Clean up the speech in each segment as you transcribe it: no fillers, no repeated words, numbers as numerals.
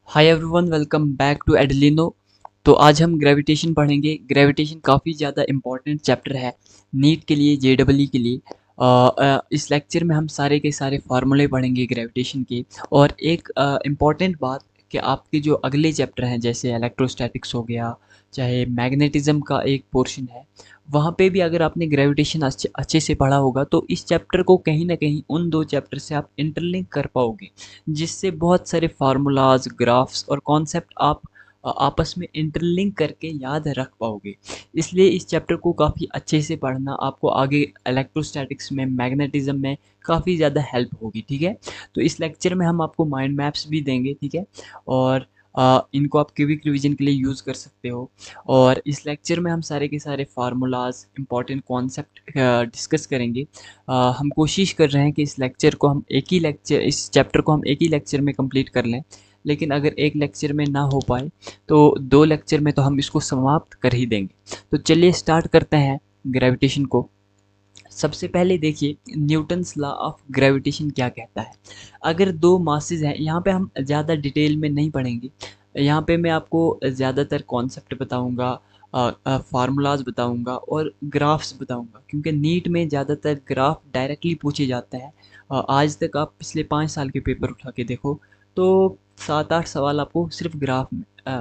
Hi everyone, welcome back to Adlino. तो आज हम ग्रेविटेशन पढ़ेंगे। ग्रेविटेशन काफ़ी ज़्यादा इम्पॉर्टेंट चैप्टर है नीट के लिए, जेडब्ल्यू के लिए। इस लेक्चर में हम सारे के सारे फार्मूले पढ़ेंगे ग्रेविटेशन के। और एक इम्पॉर्टेंट बात कि आपके जो अगले चैप्टर हैं जैसे इलेक्ट्रोस्टैटिक्स हो गया, चाहे मैग्नेटिज्म का एक पोर्शन है, वहाँ पे भी अगर आपने ग्रेविटेशन अच्छे अच्छे से पढ़ा होगा तो इस चैप्टर को कहीं ना कहीं उन दो चैप्टर से आप इंटरलिंक कर पाओगे, जिससे बहुत सारे फार्मूलाज, ग्राफ्स और कॉन्सेप्ट आप आपस में इंटरलिंक करके याद रख पाओगे। इसलिए इस चैप्टर को काफ़ी अच्छे से पढ़ना आपको आगे इलेक्ट्रोस्टैटिक्स में, मैग्नेटिज्म में काफ़ी ज़्यादा हेल्प होगी। ठीक है, तो इस लेक्चर में हम आपको माइंड मैप्स भी देंगे। ठीक है, और इनको आप क्यूबिक रिवीजन के लिए यूज़ कर सकते हो। और इस लेक्चर में हम सारे के सारे फार्मूलाज, इंपॉर्टेंट कॉन्सेप्ट डिस्कस करेंगे। हम कोशिश कर रहे हैं कि इस चैप्टर को हम एक ही लेक्चर में कंप्लीट कर लें, लेकिन अगर एक लेक्चर में ना हो पाए तो दो लेक्चर में तो हम इसको समाप्त कर ही देंगे। तो चलिए स्टार्ट करते हैं ग्रेविटेशन को। सबसे पहले देखिए, न्यूटन्स लॉ ऑफ ग्रेविटेशन क्या कहता है। अगर दो मासेस हैं, यहाँ पे हम ज़्यादा डिटेल में नहीं पढ़ेंगे। यहाँ पे मैं आपको ज़्यादातर कॉन्सेप्ट बताऊँगा, फार्मूलाज बताऊँगा और ग्राफ्स बताऊँगा, क्योंकि नीट में ज़्यादातर ग्राफ डायरेक्टली पूछे जाते हैं। आज तक आप पिछले 5 साल के पेपर उठा के देखो तो 7-8 सवाल आपको सिर्फ ग्राफ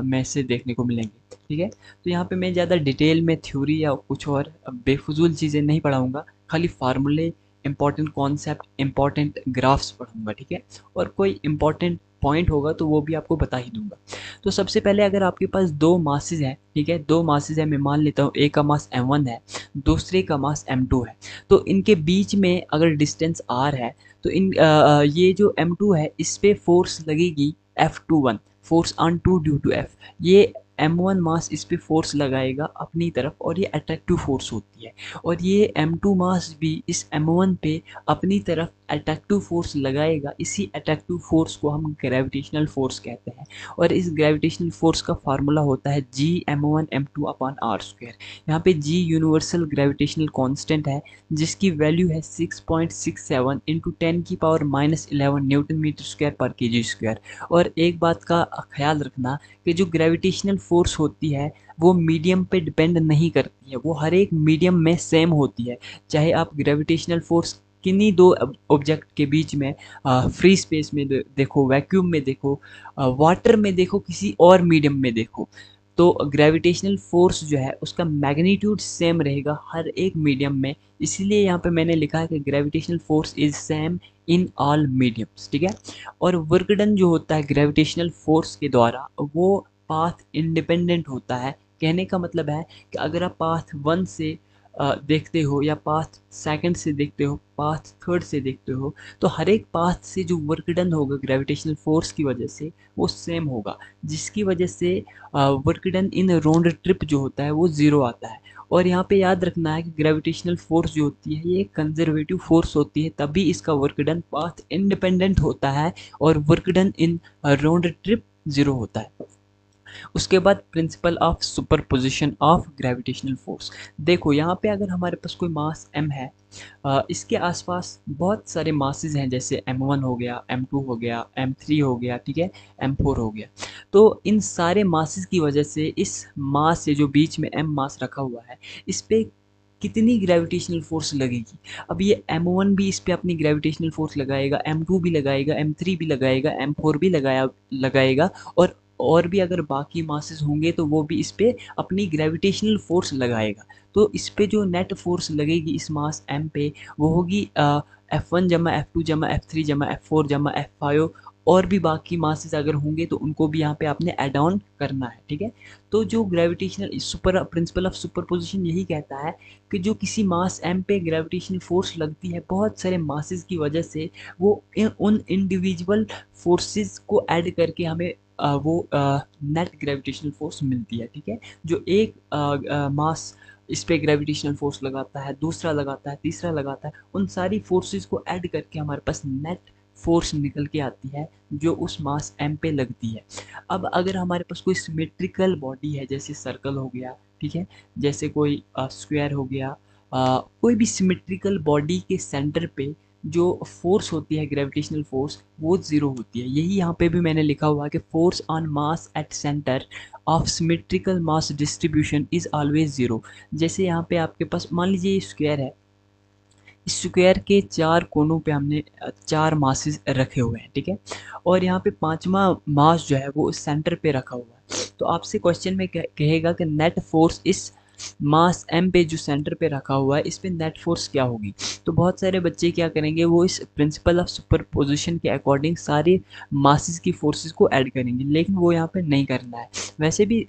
में से देखने को मिलेंगे। ठीक है, तो यहाँ पे मैं ज़्यादा डिटेल में थ्योरी या कुछ और बेफजूल चीज़ें नहीं पढ़ाऊँगा। खाली फार्मूले, इंपॉर्टेंट कॉन्सेप्ट, इंपॉर्टेंट ग्राफ्स पढ़ूंगा। ठीक है, और कोई इंपॉर्टेंट पॉइंट होगा तो वो भी आपको बता ही दूंगा। तो सबसे पहले अगर आपके पास दो मासेस हैं, ठीक है, दो मासेस हैं, मैं मान लेता हूँ एक का मास m1 है, दूसरे का मास m2 है। तो इनके बीच में अगर डिस्टेंस r है तो ये जो m2 है इस पे फोर्स लगेगी F21, force on two due to F। ये m1 मास इस पे फोर्स लगाएगा अपनी तरफ और ये अट्रैक्टिव फोर्स होती है। और ये m2 मास भी इस m1 पे अपनी तरफ अट्रैक्टिव फोर्स लगाएगा। इसी अट्रैक्टिव फोर्स को हम ग्रेविटेशनल फोर्स कहते हैं। और इस ग्रेविटेशनल फोर्स का फार्मूला होता है g m1 m2 upon are square. यहाँ पे g यूनिवर्सल ग्रेविटेशनल कांस्टेंट है, जिसकी वैल्यू है 6.67 इंटू 10⁻11 न्यूटन मीटर स्क्वायर पर केजी स्क्वायर। और एक बात का ख्याल रखना कि जो ग्रेविटेशनल फोर्स होती है वो मीडियम पे डिपेंड नहीं करती है, वो हर एक मीडियम में सेम होती है। चाहे आप ग्रेविटेशनल फोर्स किन्हीं दो ऑब्जेक्ट के बीच में, फ्री स्पेस में देखो, वैक्यूम में देखो, वाटर में देखो, किसी और मीडियम में देखो, तो ग्रेविटेशनल फोर्स जो है उसका मैग्नीट्यूड सेम रहेगा हर एक मीडियम में। इसीलिए यहाँ पे मैंने लिखा है कि gravitational force is same in all mediums. ठीक है, और वर्क डन जो होता है ग्रेविटेशनल फोर्स के द्वारा वो पाथ इंडिपेंडेंट होता है। कहने का मतलब है कि अगर आप पाथ 1 से देखते हो, या पाथ सेकंड से देखते हो, पाथ थर्ड से देखते हो, तो हर एक पाथ से जो वर्क डन होगा ग्रेविटेशनल फोर्स की वजह से वो सेम होगा, जिसकी वजह से work done in round trip जो होता है वो ज़ीरो आता है। और यहाँ पे याद रखना है कि ग्रेविटेशनल फोर्स जो होती है ये कंजर्वेटिव फोर्स होती है, तभी इसका वर्क डन पाथ इंडिपेंडेंट होता है और work done in round trip zero होता है। उसके बाद principal of superposition of gravitational force. देखो यहाँ पे अगर हमारे पास कोई मास m है, इसके आसपास बहुत सारे मासेस हैं, जैसे m1 हो गया, m2 हो गया, m3 हो गया, ठीक है, m4 हो गया। तो इन सारे मासेस की वजह से इस मास से जो बीच में m मास रखा हुआ है इस पे कितनी ग्रेविटेशनल फोर्स लगेगी। अब ये m1 भी इस पे अपनी ग्रेविटेशनल फोर्स लगाएगा, m2 भी लगाएगा, m3 भी लगाएगा, m4 भी लगाएगा। और भी अगर बाकी मासेस होंगे तो वो भी इस पे अपनी ग्रेविटेशनल फोर्स लगाएगा। तो इस पे जो नेट फोर्स लगेगी इस मास m पे वो होगी F1 जमा F2 जमा F3 जमा F4 जमा F5। और भी बाकी मासेस अगर होंगे तो उनको भी यहाँ पे आपने ऐड ऑन करना है। ठीक है, तो जो gravitational super principal of superposition यही कहता है कि जो किसी मास m पे ग्रेविटेशनल फोर्स लगती है बहुत सारे मासेस की वजह से, वो उन इंडिविजुअल फोर्सेस को ऐड करके हमें वो नेट ग्रेविटेशनल फोर्स मिलती है। ठीक है, जो एक मास इस पे ग्रेविटेशनल फोर्स लगाता है, दूसरा लगाता है, तीसरा लगाता है, उन सारी फोर्सेस को ऐड करके हमारे पास नेट फोर्स निकल के आती है जो उस मास m पे लगती है। अब अगर हमारे पास कोई सिमेट्रिकल बॉडी है, जैसे सर्कल हो गया, ठीक है, जैसे कोई स्क्वायर हो गया, कोई भी सिमेट्रिकल बॉडी के सेंटर पे जो फोर्स होती है ग्रेविटेशनल फोर्स वो ज़ीरो होती है। यही यहाँ पे भी मैंने लिखा हुआ है कि force on mass at centre of symmetrical mass distribution is always zero. जैसे यहाँ पे आपके पास मान लीजिए ये स्क्वायर है, स्क्वायर के चार कोनों पे हमने चार मासेस रखे हुए हैं, ठीक है, और यहाँ पे पांचवा मास जो है वो सेंटर पे रखा हुआ है। तो आपसे क्वेश्चन में कहेगा कि नेट फोर्स इस मास एम पे जो सेंटर पे रखा हुआ है इस पे नेट फोर्स क्या होगी। तो बहुत सारे बच्चे क्या करेंगे, वो इस प्रिंसिपल ऑफ सुपरपोजिशन के अकॉर्डिंग सारे मासेस की फोर्सेस को ऐड करेंगे, लेकिन वो यहाँ पे नहीं करना है। वैसे भी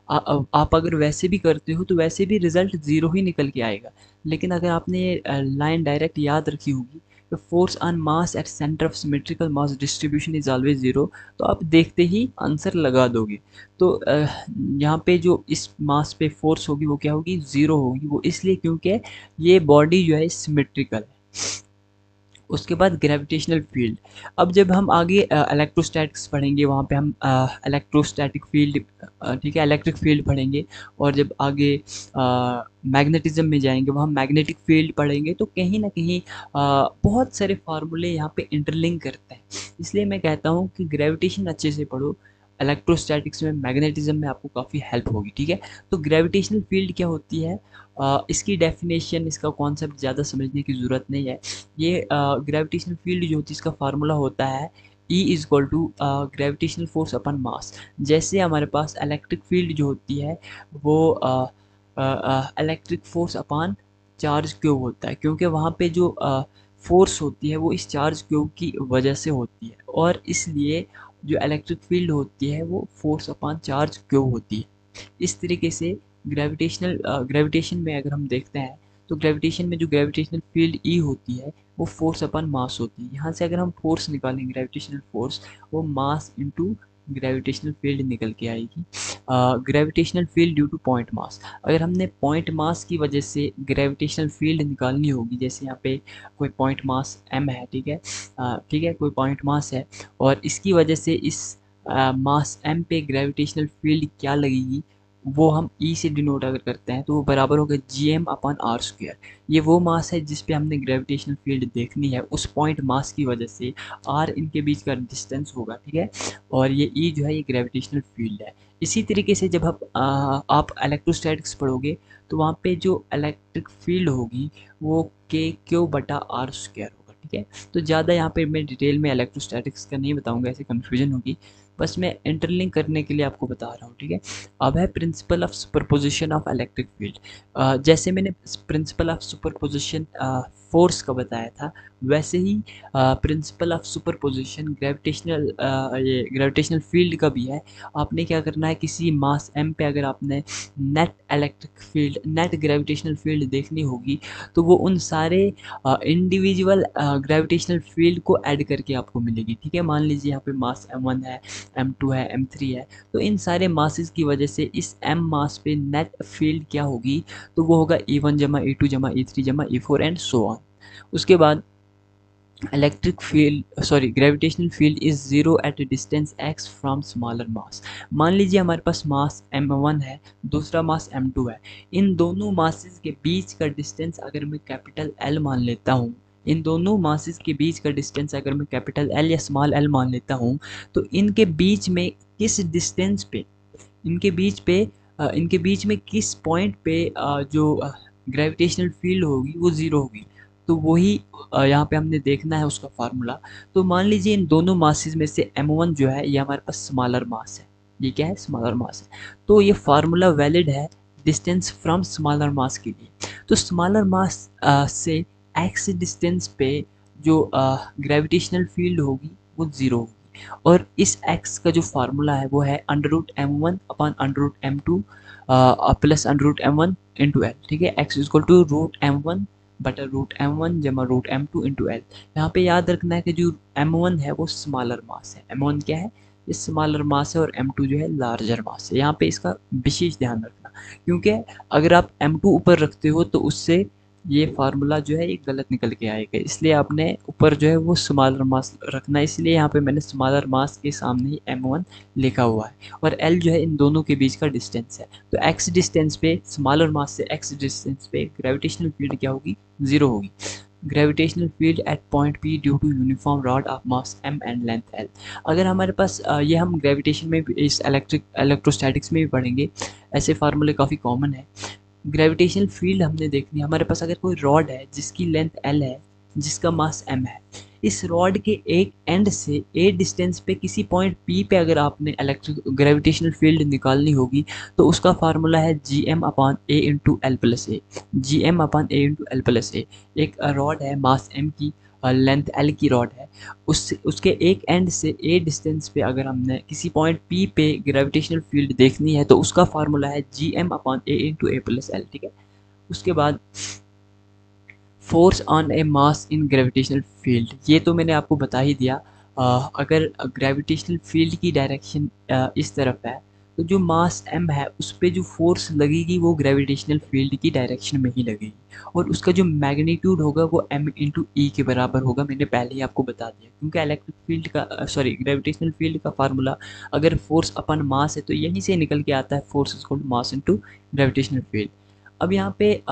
आप अगर वैसे भी करते हो तो वैसे भी रिजल्ट ज़ीरो ही निकल के आएगा। लेकिन अगर आपने ये लाइन डायरेक्ट याद रखी होगी कि force on mass at centre of symmetrical mass distribution is always zero, तो आप देखते ही आंसर लगा दोगे। तो यहाँ पे जो इस मास पे फोर्स होगी वो क्या होगी, ज़ीरो होगी। वो इसलिए क्योंकि ये बॉडी जो है सिमेट्रिकल है। उसके बाद ग्रेविटेशनल फील्ड। अब जब हम आगे इलेक्ट्रोस्टैटिक्स पढ़ेंगे वहाँ पे हम इलेक्ट्रोस्टैटिक फील्ड, ठीक है, इलेक्ट्रिक फील्ड पढ़ेंगे। और जब आगे मैग्नेटिज्म में जाएंगे वहाँ मैग्नेटिक फील्ड पढ़ेंगे। तो कहीं ना कहीं बहुत सारे फार्मूले यहाँ पे इंटरलिंक करते हैं। इसलिए मैं कहता हूँ कि ग्रेविटेशन अच्छे से पढ़ो, इलेक्ट्रोस्टैटिक्स में मैग्नेटिज्म में आपको काफ़ी हेल्प होगी, ठीक है। तो ग्रेविटेशनल फील्ड क्या होती है, इसकी डेफिनेशन, इसका कॉन्सेप्ट ज़्यादा समझने की ज़रूरत नहीं है। ये ग्रेविटेशनल फील्ड जो होती है इसका फार्मूला होता है E is equal to gravitational force upon mass. जैसे हमारे पास इलेक्ट्रिक फील्ड जो होती है वो electric force upon charge cube होता है, क्योंकि वहाँ पे जो फोर्स होती है वो इस चार्ज क्यूब की वजह से होती है, और इसलिए जो इलेक्ट्रिक फील्ड होती है वो फोर्स अपान चार्ज क्यूब होती है। इस तरीके से ग्रेविटेशन में अगर हम देखते हैं तो ग्रेविटेशन में जो ग्रेविटेशनल फील्ड ई होती है वो फोर्स अपन मास होती है। यहाँ से अगर हम फोर्स निकालें ग्रेविटेशनल फोर्स, वो मास इनटू ग्रेविटेशनल फील्ड निकल के आएगी। Gravitational field due two point mass, अगर हमने पॉइंट मास की वजह से ग्रेविटेशनल फील्ड निकालनी होगी, जैसे यहाँ पे कोई पॉइंट मास m है, ठीक है, ठीक है, कोई पॉइंट मास है और इसकी वजह से इस मास m पे ग्रेविटेशनल फील्ड क्या लगेगी, वो हम ई से डिनोट अगर करते हैं तो वो बराबर होगा gm/r²। ये वो मास है जिस पे हमने ग्रेविटेशनल फील्ड देखनी है, उस पॉइंट मास की वजह से r इनके बीच का डिस्टेंस होगा, ठीक है, और ये ई जो है ये ग्रेविटेशनल फील्ड है। इसी तरीके से जब आप इलेक्ट्रोस्टैटिक्स पढ़ोगे तो वहाँ पे जो इलेक्ट्रिक फील्ड होगी वो k/r² होगा, ठीक है। तो ज़्यादा यहाँ पे मैं डिटेल में इलेक्ट्रोस्टैटिक्स का नहीं बताऊँगा, ऐसे कन्फ्यूजन होगी, बस मैं इंटरलिंक करने के लिए आपको बता रहा हूँ, ठीक है। अब है principal of superposition of electric field. जैसे मैंने प्रिंसिपल ऑफ सुपरपोजिशन फोर्स का बताया था, वैसे ही principle of superposition gravitational field का भी है। आपने क्या करना है, किसी मास m पे अगर आपने net electric field, net gravitational field देखनी होगी तो वो उन सारे इंडिविजुअल ग्रेविटेशनल फील्ड को ऐड करके आपको मिलेगी, ठीक है। मान लीजिए यहाँ पे मास m1 है, m2 है, m3 है, तो इन सारे मासेस की वजह से इस m मास पे नेट फील्ड क्या होगी, तो वो होगा E1 जमा E2 जमा E3 जमा E4 एंड सो ऑन। उसके बाद electric field, sorry, gravitational field is zero at a distance x from smaller mass. मान लीजिए हमारे पास मास m1 है, दूसरा मास m2 है, इन दोनों मासेस के बीच का डिस्टेंस अगर मैं कैपिटल L मान लेता हूँ, इन दोनों मासेस के बीच का डिस्टेंस अगर मैं कैपिटल L या स्मॉल l मान लेता हूँ, तो इनके बीच में किस डिस्टेंस पे, इनके बीच पे इनके बीच में किस पॉइंट पे जो ग्रेविटेशनल फील्ड होगी वो ज़ीरो होगी। तो वही यहाँ पे हमने देखना है उसका फार्मूला। तो मान लीजिए इन दोनों मासेस में से m1 जो है ये हमारे पास स्मॉलर मास है, ये क्या है, स्मॉलर मास है। तो ये फार्मूला वैलिड है डिस्टेंस फ्रॉम स्मॉलर मास के लिए। तो स्मॉलर मास से x डिस्टेंस पे जो ग्रेविटेशनल फील्ड होगी वो ज़ीरो होगी। और इस x का जो फार्मूला है वो है √m1/√m2 plus √m1 into L, ठीक है। x इक्वल टू √m1 बटा √m1 जमा √m2 इंटू एल। यहाँ पे याद रखना है कि जो m1 है वो स्मॉलर मास है, m1 क्या है, ये स्मॉलर मास है, और m2 जो है लार्जर मास है। यहाँ पे इसका विशेष ध्यान रखना, क्योंकि अगर आप m2 ऊपर रखते हो तो उससे ये फार्मूला जो है ये गलत निकल के आएगा, इसलिए आपने ऊपर जो है वो स्मॉलर मास रखना है। इसलिए यहाँ पे मैंने स्मॉलर मास के सामने ही m1 लिखा हुआ है, और l जो है इन दोनों के बीच का डिस्टेंस है। तो x डिस्टेंस पे, स्मॉलर मास से x डिस्टेंस पे ग्रेविटेशनल फील्ड क्या होगी, ज़ीरो होगी। Gravitational field at point P due to uniform rod of mass m and length l। अगर हमारे पास ये हम ग्रेविटेशन में भी, इस इलेक्ट्रोस्टैटिक्स में भी पढ़ेंगे, ऐसे फार्मूले काफ़ी कॉमन है। ग्रेविटेशनल फील्ड हमने देखनी है, हमारे पास अगर कोई रॉड है जिसकी लेंथ l है, जिसका मास m है, इस रॉड के एक एंड से a डिस्टेंस पे किसी पॉइंट p पे अगर आपने इलेक्ट्रिक ग्रेविटेशनल फील्ड निकालनी होगी तो उसका फार्मूला है gm/a इंटू एल प्लस ए। gm/a इंटू एल प्लस ए। एक रॉड है मास m की, लेंथ l की रॉड है, उसके एक एंड से a डिस्टेंस पे अगर हमने किसी पॉइंट p पे ग्रेविटेशनल फील्ड देखनी है तो उसका फार्मूला है gm/a इंटू ए प्लस एल। ठीक है। उसके बाद force on A mass in gravitational field, ये तो मैंने आपको बता ही दिया। अगर ग्रेविटेशनल फील्ड की डायरेक्शन इस तरफ है तो जो मास m है उस पर जो फोर्स लगेगी वो ग्रेविटेशनल फील्ड की डायरेक्शन में ही लगेगी, और उसका जो मैग्नीट्यूड होगा वो m इंटू ई के बराबर होगा। मैंने पहले ही आपको बता दिया, क्योंकि इलेक्ट्रिक फील्ड का ग्रेविटेशनल फील्ड का फार्मूला अगर फोर्स अपन मास है तो यहीं से निकल के आता है, force is equal to mass into gravitational field. अब यहाँ पे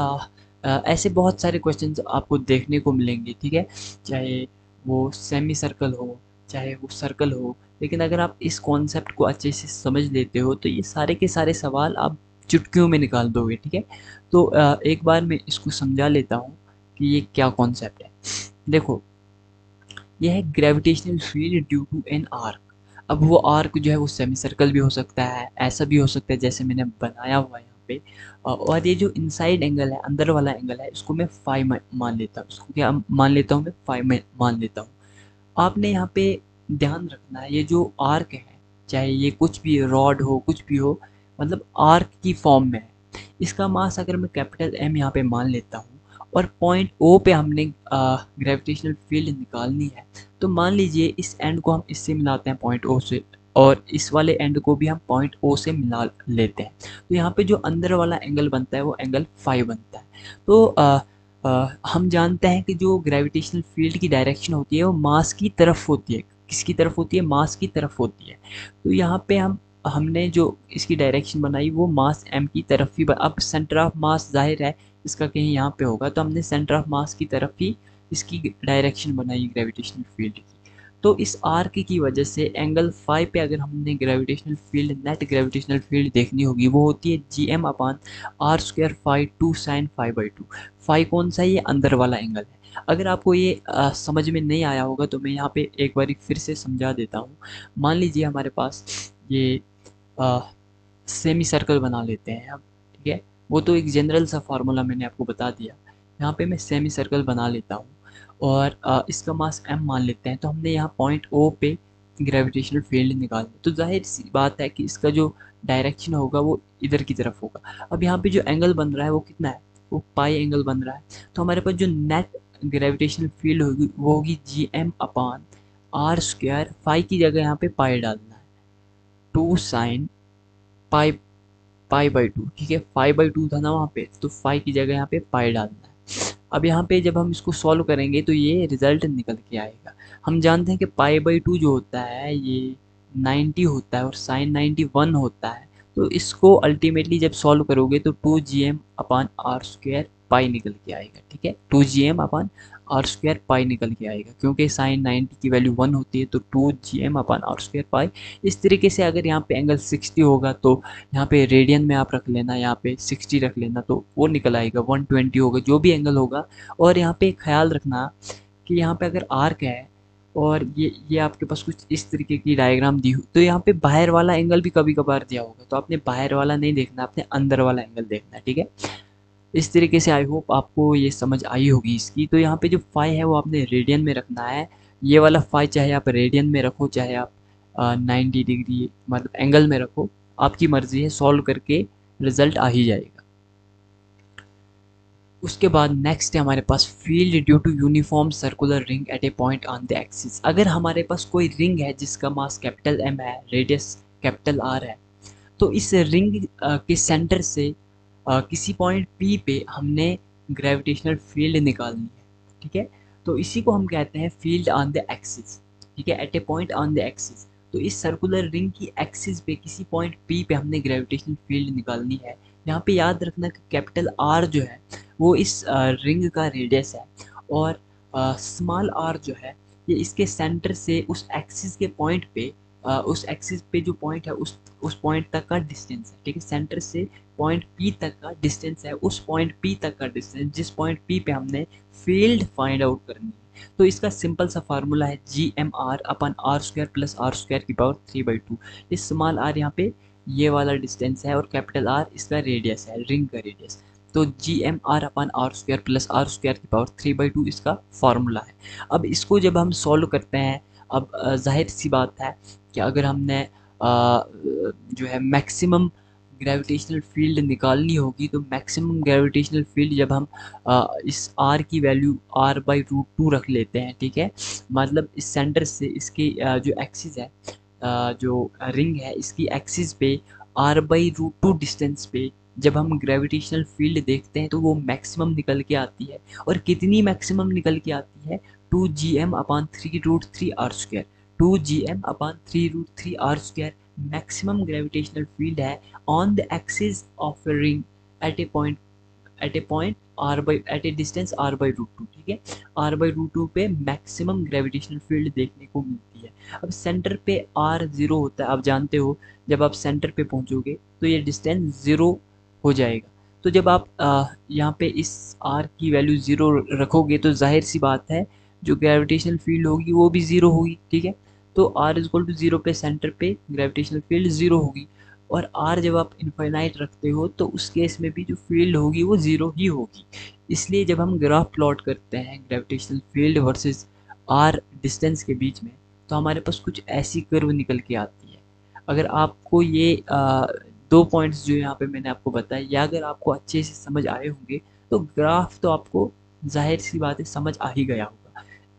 ऐसे बहुत सारे क्वेश्चंस आपको देखने को मिलेंगे, ठीक है, चाहे वो सेमी सर्कल हो चाहे वो सर्कल हो, लेकिन अगर आप इस कॉन्सेप्ट को अच्छे से समझ लेते हो तो ये सारे के सारे सवाल आप चुटकियों में निकाल दोगे। ठीक है। तो एक बार मैं इसको समझा लेता हूँ कि ये क्या कॉन्सेप्ट है। देखो, यह है gravitational field due to an arc. अब वो आर्क जो है वो सेमी सर्कल भी हो सकता है, ऐसा भी हो सकता है जैसे मैंने बनाया हुआ है यहाँ पे। और ये जो इनसाइड एंगल है, अंदर वाला एंगल है, इसको मैं फाई मान लेता हूँ। इसको क्या मान लेता हूँ मैं? फाई मान लेता हूँ। आपने यहाँ पे ध्यान रखना है, ये जो आर्क है, चाहे ये कुछ भी रॉड हो कुछ भी हो, मतलब आर्क की फॉर्म में है। इसका मास अगर मैं कैपिटल M यहाँ पे मान लेता हूँ और पॉइंट O पे हमने ग्रेविटेशनल फील्ड निकालनी है, तो मान लीजिए इस एंड को हम इससे मिलाते हैं पॉइंट O से, और इस वाले एंड को भी हम पॉइंट O से मिला लेते हैं, तो यहाँ पे जो अंदर वाला एंगल बनता है वो एंगल फाई बनता है। तो हम जानते हैं कि जो ग्रेविटेशनल फील्ड की डायरेक्शन होती है वो मास की तरफ होती है। किसकी तरफ होती है? मास की तरफ होती है। तो यहाँ पे हमने जो इसकी डायरेक्शन बनाई वो मास m की तरफ ही अब सेंटर ऑफ मास जाहिर है इसका कहीं यहाँ पे होगा, तो हमने सेंटर ऑफ मास की तरफ ही इसकी डायरेक्शन बनाई ग्रेविटेशनल फील्ड की। तो इस आर्क की वजह से एंगल फाई पे अगर हमने gravitational field, net gravitational field देखनी होगी, वो होती है gm/r² phi 2 sine phi by 2। Phi कौन सा है? ये अंदर वाला एंगल है। अगर आपको ये समझ में नहीं आया होगा तो मैं यहाँ पे एक बार फिर से समझा देता हूँ। मान लीजिए हमारे पास ये सेमी सर्कल बना लेते हैं अब, ठीक है। वो तो एक जनरल सा फार्मूला मैंने आपको बता दिया। यहाँ पे मैं सेमी सर्कल बना लेता हूँ और इसका मास m मान लेते हैं, तो हमने यहाँ पॉइंट O पे ग्रेविटेशनल फील्ड निकालना, तो जाहिर सी बात है कि इसका जो डायरेक्शन होगा वो इधर की तरफ होगा। अब यहाँ पे जो एंगल बन रहा है वो कितना है? वो पाई एंगल बन रहा है। तो हमारे पास जो नेट ग्रेविटेशनल फील्ड होगी वो होगी gm/r²। फाई की जगह यहाँ पे पाई डालना है, 2 साइन पाई पाई बाई 2। ठीक है, फाई बाई 2 था ना वहाँ पे, तो फाई की जगह यहाँ पे पाई डालना है। अब यहाँ पे जब हम इसको सॉल्व करेंगे तो ये रिजल्ट निकल के आएगा। हम जानते हैं कि पाई बाई 2 जो होता है ये 90 होता है और साइन 91 होता है। तो इसको अल्टीमेटली जब सॉल्व करोगे तो 2gm/r² पाई निकल के आएगा। ठीक है, 2gm/r² पाई निकल के आएगा, क्योंकि साइन 90 की वैल्यू 1 होती है, तो 2gm/r² पाई। इस तरीके से अगर यहाँ पे एंगल 60 होगा तो यहाँ पे रेडियन में आप रख लेना, यहाँ पे 60 रख लेना, तो वो निकल आएगा 120 होगा जो भी एंगल होगा। और यहाँ पे ख्याल रखना कि यहाँ पे अगर आर्क है और ये आपके पास कुछ इस तरीके की डायग्राम दी हो, तो यहाँ पे बाहर वाला एंगल भी कभी कभार दिया होगा, तो आपने बाहर वाला नहीं देखना, आपने अंदर वाला एंगल देखना है। ठीक है, इस तरीके से आई होप आपको ये समझ आई होगी इसकी। तो यहाँ पे जो फाई है वो आपने रेडियन में रखना है। ये वाला फाई चाहे आप रेडियन में रखो चाहे आप 90 डिग्री मतलब एंगल में रखो, आपकी मर्जी है, सॉल्व करके रिजल्ट आ ही जाएगा। उसके बाद नेक्स्ट है हमारे पास field due to uniform circular ring at a point on the axis. अगर हमारे पास कोई रिंग है जिसका मास कैपिटल M है, रेडियस कैपिटल R है, तो इस रिंग के सेंटर से किसी पॉइंट P पे हमने ग्रेविटेशनल फील्ड निकालनी है। ठीक है, तो इसी को हम कहते हैं फील्ड ऑन द एक्सिस। ठीक है, at a point on the axis. तो इस सर्कुलर रिंग की एक्सिस पे किसी पॉइंट P पे हमने ग्रेविटेशनल फील्ड निकालनी है। यहाँ पे याद रखना कि कैपिटल R जो है वो इस रिंग का रेडियस है, और स्मॉल आर जो है ये इसके सेंटर से उस एक्सिस के पॉइंट पे उस एक्सिस पे जो पॉइंट है उस पॉइंट तक का डिस्टेंस है, ठीक है। सेंटर से पॉइंट पी तक का डिस्टेंस है, उस पॉइंट पी तक का डिस्टेंस जिस पॉइंट पी पे हमने फील्ड फाइंड आउट करनी है। तो इसका सिंपल सा फार्मूला है G M R upon R square plus R square की पावर 3/2। ये स्मॉल आर यहाँ पे ये वाला डिस्टेंस है और कैपिटल आर इसका रेडियस है, रिंग का रेडियस। तो G M R upon R square plus R square की पावर 3/2 इसका फार्मूला है। अब इसको जब हम सॉल्व करते हैं, अब जाहिर सी बात है कि अगर हमने जो है मैक्सिमम ग्रेविटेशनल फील्ड निकालनी होगी, तो मैक्सिमम ग्रेविटेशनल फील्ड जब हम इस आर की वैल्यू r/√2 रख लेते हैं, ठीक है। मतलब इस सेंटर से इसकी जो एक्सिस है, जो रिंग है इसकी एक्सिस पे r/√2 डिस्टेंस पे जब हम ग्रेविटेशनल फील्ड देखते हैं तो वो मैक्सिमम निकल के आती है। और कितनी मैक्सिमम निकल के आती है? 2gm/3√3r²। 2gm/3√3r² maximum gravitational field है on the axis of a ring at a distance r/√2, ठीक है। r/√2 पे मैक्सिमम ग्रेविटेशनल फील्ड देखने को मिलती है। अब सेंटर पे r0 होता है, आप जानते हो जब आप सेंटर पे पहुंचोगे तो ये डिस्टेंस 0 हो जाएगा। तो जब आप यहाँ पे इस r की वैल्यू 0 रखोगे तो जाहिर सी बात है जो ग्रेविटेशनल फील्ड होगी वो भी 0 होगी, ठीक है। तो r=0 पे सेंटर पे ग्रेविटेशनल फील्ड 0 होगी, और r जब आप इनफाइनाइट रखते हो तो उस केस में भी जो फील्ड होगी वो 0 ही होगी। इसलिए जब हम ग्राफ प्लॉट करते हैं gravitational field versus r distance के बीच में, तो हमारे पास कुछ ऐसी कर्व निकल के आती है। अगर आपको ये दो पॉइंट्स जो यहाँ पे मैंने आपको बताया, या अगर आपको अच्छे से समझ आए होंगे तो ग्राफ तो आपको जाहिर सी बात है समझ आ ही गया होगा।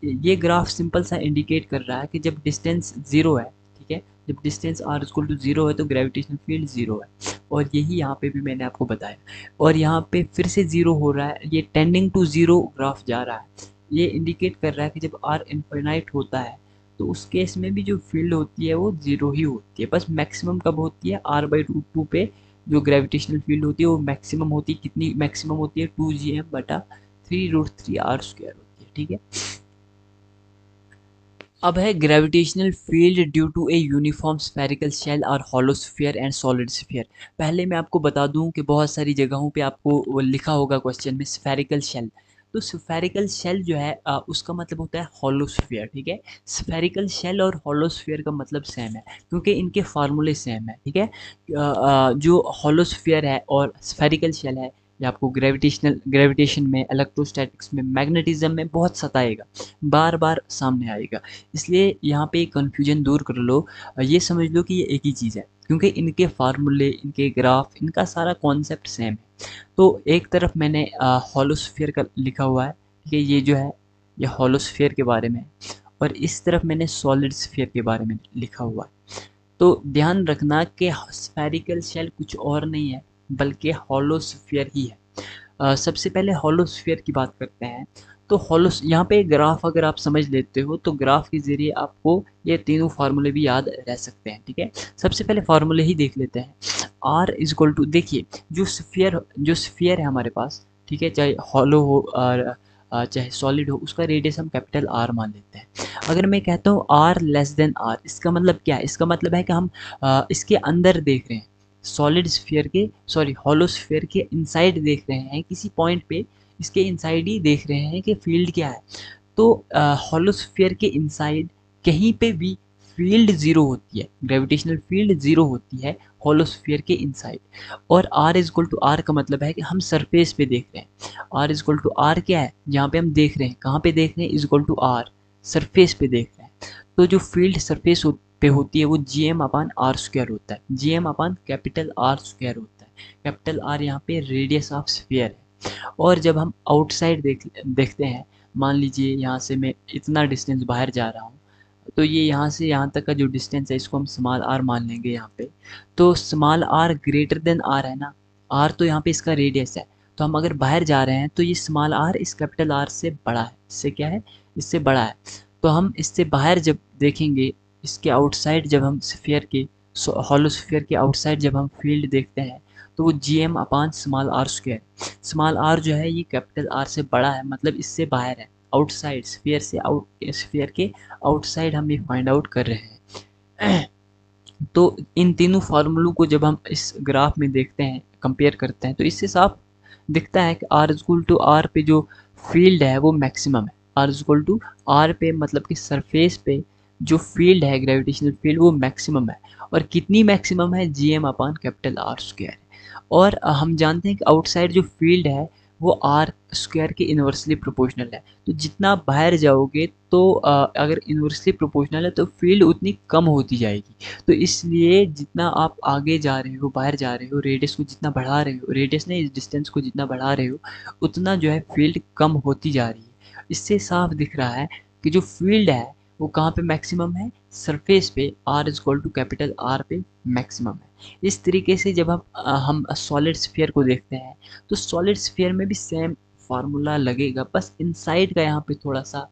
ये ग्राफ सिंपल सा इंडिकेट कर रहा है कि जब डिस्टेंस 0 है, ठीक है, जब डिस्टेंस r=0 है तो ग्रेविटेशनल फील्ड 0 है। और यही यहाँ पे भी मैंने आपको बताया, और यहाँ पे फिर से 0 हो रहा है, ये टेंडिंग टू 0 ग्राफ जा रहा है। ये इंडिकेट कर रहा है कि जब r इनफाइनाइट होता है तो उस केस में भी जो फील्ड होती है वो 0 ही होती है। बस मैक्सिमम कब होती है? r/√2 पे जो ग्रेविटेशनल फील्ड होती है वो मैक्सिमम होती है। कितनी मैक्सिमम होती है? 2gm/3√3r² होती है, ठीक है। अब है gravitational field due to a uniform spherical shell और hollow sphere and solid sphere. पहले मैं आपको बता दूं कि बहुत सारी जगहों पे आपको वो लिखा होगा क्वेश्चन में स्फेरिकल शेल। तो स्फेरिकल शेल जो है उसका मतलब होता है हॉलो स्फीयर, ठीक है। स्फेरिकल शेल और हॉलो स्फीयर का मतलब सेम है क्योंकि इनके फार्मूले सेम है, ठीक है। जो हॉलो स्फीयर है और स्फेरिकल शेल है ये आपको ग्रेविटेशन में, इलेक्ट्रोस्टैटिक्स में, मैग्नेटिज्म में बहुत सताएगा, बार बार सामने आएगा। इसलिए यहाँ पे कन्फ्यूजन दूर कर लो, ये समझ लो कि ये एक ही चीज़ है क्योंकि इनके फार्मूले, इनके ग्राफ, इनका सारा कॉन्सेप्ट सेम है। तो एक तरफ मैंने हॉलोस्फीयर का लिखा हुआ है कि ये जो है ये हॉलोस्फीयर के बारे में है, और इस तरफ मैंने सॉलिड स्फीयर के बारे में लिखा हुआ है। तो ध्यान रखना कि स्फेरिकल शेल कुछ और नहीं है बल्कि हॉलोस्फीयर ही है। सबसे पहले हॉलोस्फीयर की बात करते हैं। तो हॉलोस यहाँ पे ग्राफ अगर आप समझ लेते हो तो ग्राफ के ज़रिए आपको ये तीनों फार्मूले भी याद रह सकते हैं, ठीक है। सबसे पहले फार्मूले ही देख लेते हैं। r=, देखिए जो स्फीयर है हमारे पास, ठीक है, चाहे हॉलो हो और चाहे सॉलिड हो, उसका रेडियस हम कैपिटल R मान लेते हैं। अगर मैं कहता हूँ r<r, इसका मतलब क्या है? इसका मतलब है कि हम इसके अंदर देख रहे हैं, सॉलिड स्फीयर के, सॉरी हॉलो स्फीयर के इनसाइड देख रहे हैं, किसी पॉइंट पे इसके इनसाइड ही देख रहे हैं कि फील्ड क्या है। तो हॉलो स्फीयर के इनसाइड कहीं पे भी फील्ड 0 होती है, ग्रेविटेशनल फील्ड 0 होती है हॉलो स्फीयर के इनसाइड। और r=r का मतलब है कि हम सरफेस पे देख रहे हैं। r=r क्या है? जहाँ पे हम देख रहे हैं, कहाँ पे देख रहे हैं? r, सरफेस पे देख रहे हैं। तो जो फील्ड सरफेस पे होती है वो gm/r² होता है, gm/R² होता है। कैपिटल R यहाँ पे रेडियस ऑफ स्फीयर है। और जब हम आउटसाइड देखते हैं, मान लीजिए यहाँ से मैं इतना डिस्टेंस बाहर जा रहा हूँ, तो ये यहाँ से यहाँ तक का जो डिस्टेंस है इसको हम स्मॉल r मान लेंगे यहाँ पे। तो small r greater than r है ना, r तो यहाँ पे इसका रेडियस है। तो हम अगर बाहर जा रहे हैं तो ये स्मॉल r इस कैपिटल R से बड़ा है। इससे क्या है? इससे बड़ा है। तो हम इससे बाहर जब देखेंगे, इसके आउटसाइड जब हम स्फीयर के, हॉलो स्फीयर के आउटसाइड जब हम फील्ड देखते हैं तो वो gm/r²। स्मॉल r जो है ये कैपिटल R से बड़ा है, मतलब इससे बाहर है। आउटसाइड स्फीयर से स्फीयर के आउटसाइड हम ये फाइंड आउट कर रहे हैं। तो इन तीनों फार्मूलों को जब हम इस ग्राफ में देखते हैं, कंपेयर करते हैं, तो इससे साफ दिखता है कि आर इक्वल टू आर पे जो फील्ड है वो मैक्सिमम है। आर इक्वल टू आर पे मतलब कि सरफेस पे जो फील्ड है, ग्रेविटेशनल फील्ड, वो मैक्सिमम है। और कितनी मैक्सिमम है? G M upon capital R square. और हम जानते हैं कि आउटसाइड जो फील्ड है वो आर स्क्वायर के इन्वर्सली प्रोपोर्शनल है। तो जितना आप बाहर जाओगे तो अगर इन्वर्सली प्रोपोर्शनल है तो फील्ड उतनी कम होती जाएगी। तो इसलिए जितना आप आगे जा रहे हो, बाहर जा रहे हो, रेडियस को जितना बढ़ा रहे हो, रेडियस नहीं, इस डिस्टेंस को जितना बढ़ा रहे हो, उतना जो है फील्ड कम होती जा रही है। इससे साफ दिख रहा है कि जो फील्ड है वो कहाँ पे मैक्सिमम है? सरफेस पे, R is equal to capital R पे मैक्सिमम है। इस तरीके से जब हम सॉलिड स्फीयर को देखते हैं तो सॉलिड स्फीयर में भी सेम फार्मूला लगेगा, बस इनसाइड का यहाँ पे थोड़ा सा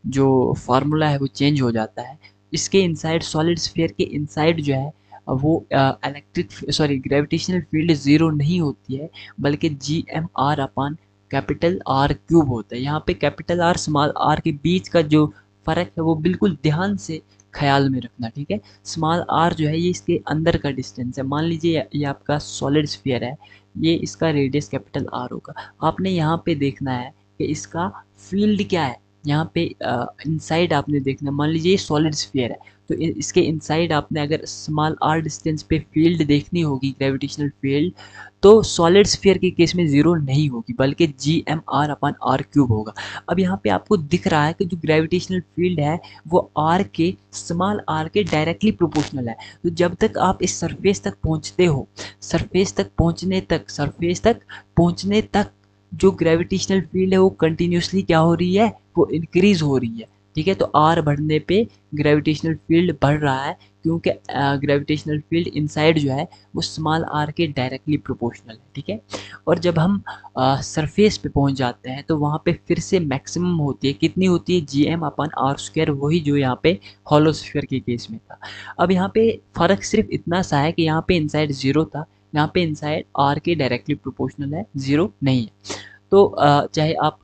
जो फार्मूला है वो चेंज हो जाता है। इसके इनसाइड, सॉलिड स्फीयर के इनसाइड जो है वो ग्रेविटेशनल फील्ड ज़ीरो नहीं होती है, बल्कि G M R upon capital are cube होता है। यहाँ पे कैपिटल आर स्मॉल आर के बीच का जो फ़र्क है वो बिल्कुल ध्यान से ख्याल में रखना, ठीक है। स्मॉल आर जो है ये इसके अंदर का डिस्टेंस है। मान लीजिए ये आपका सॉलिड स्फीयर है, ये इसका रेडियस कैपिटल आर होगा। आपने यहाँ पे देखना है कि इसका फील्ड क्या है। यहाँ पे इनसाइड आपने देखना है। मान लीजिए ये सॉलिड स्फीयर है, तो इसके इनसाइड आपने अगर स्मॉल आर डिस्टेंस पे फील्ड देखनी होगी, ग्रेविटेशनल फील्ड, तो सॉलिड स्फीयर के केस में ज़ीरो नहीं होगी, बल्कि G M R upon R cube होगा। अब यहाँ पे आपको दिख रहा है कि जो ग्रेविटेशनल फील्ड है वो आर के, स्मॉल आर के डायरेक्टली प्रोपोर्शनल है। तो जब तक आप इस सरफेस तक पहुँचते हो, सरफेस तक पहुँचने तक जो ग्रेविटेशनल फील्ड है वो कंटिन्यूसली क्या हो रही है? वो इंक्रीज हो रही है, ठीक है। तो आर बढ़ने पे ग्रेविटेशनल फील्ड बढ़ रहा है, क्योंकि ग्रेविटेशनल फील्ड इनसाइड जो है वो स्मॉल आर के डायरेक्टली प्रोपोर्शनल है, ठीक है। और जब हम सरफेस पे पहुंच जाते हैं तो वहाँ पे फिर से मैक्सिमम होती है। कितनी होती है? G M upon R square, वही जो यहाँ पे हॉलोस्फीयर के केस में था। अब यहाँ पे फ़र्क सिर्फ इतना सा है कि यहाँ पे इनसाइड ज़ीरो था, यहाँ पे इनसाइड आर के डायरेक्टली प्रोपोर्शनल है, ज़ीरो नहीं है। तो चाहे आप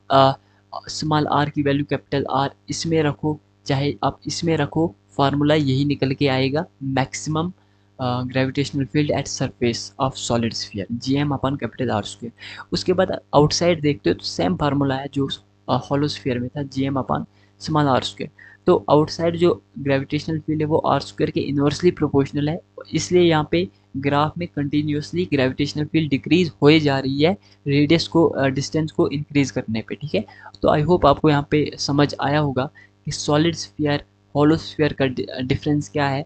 स्मॉल आर की वैल्यू कैपिटल आर इसमें रखो, चाहे आप इसमें रखो, फार्मूला यही निकल के आएगा, maximum gravitational field at surface of solid sphere, G M upon capital R square. उसके बाद आउटसाइड देखते हो तो सेम फार्मूला है जो हॉलो स्फीयर में था, G M upon small R square. तो आउटसाइड जो ग्रेविटेशनल फील्ड है वो आर स्क्वायर के इन्वर्सली प्रोपोर्शनल है, इसलिए यहाँ पे ग्राफ में कंटिन्यूसली ग्रेविटेशनल फील्ड डिक्रीज होए जा रही है रेडियस को, डिस्टेंस को इंक्रीज करने पे, ठीक है। तो आई होप आपको यहाँ पे समझ आया होगा कि सॉलिड स्फीयर, हॉलो स्फीयर का डिफरेंस क्या है।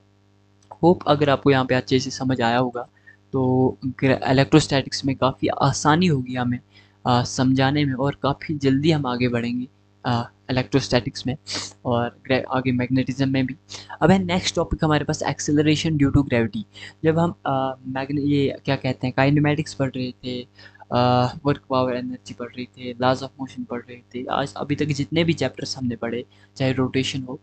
होप अगर आपको यहाँ पे अच्छे से समझ आया होगा तो इलेक्ट्रोस्टैटिक्स में काफ़ी आसानी होगी हमें समझाने में, और काफ़ी जल्दी हम आगे बढ़ेंगे इलेक्ट्रोस्टैटिक्स में और आगे मैग्नेटिज्म में भी। अब है नेक्स्ट टॉपिक हमारे पास, एक्सेलरेशन ड्यू टू ग्रेविटी। जब हम ये क्या कहते हैं, काइनेमेटिक्स पढ़ रहे थे, वर्क पावर एनर्जी पढ़ रहे थे, लॉज ऑफ मोशन पढ़ रहे थे, आज अभी तक जितने भी चैप्टर्स हमने पढ़े, चाहे रोटेशन हो,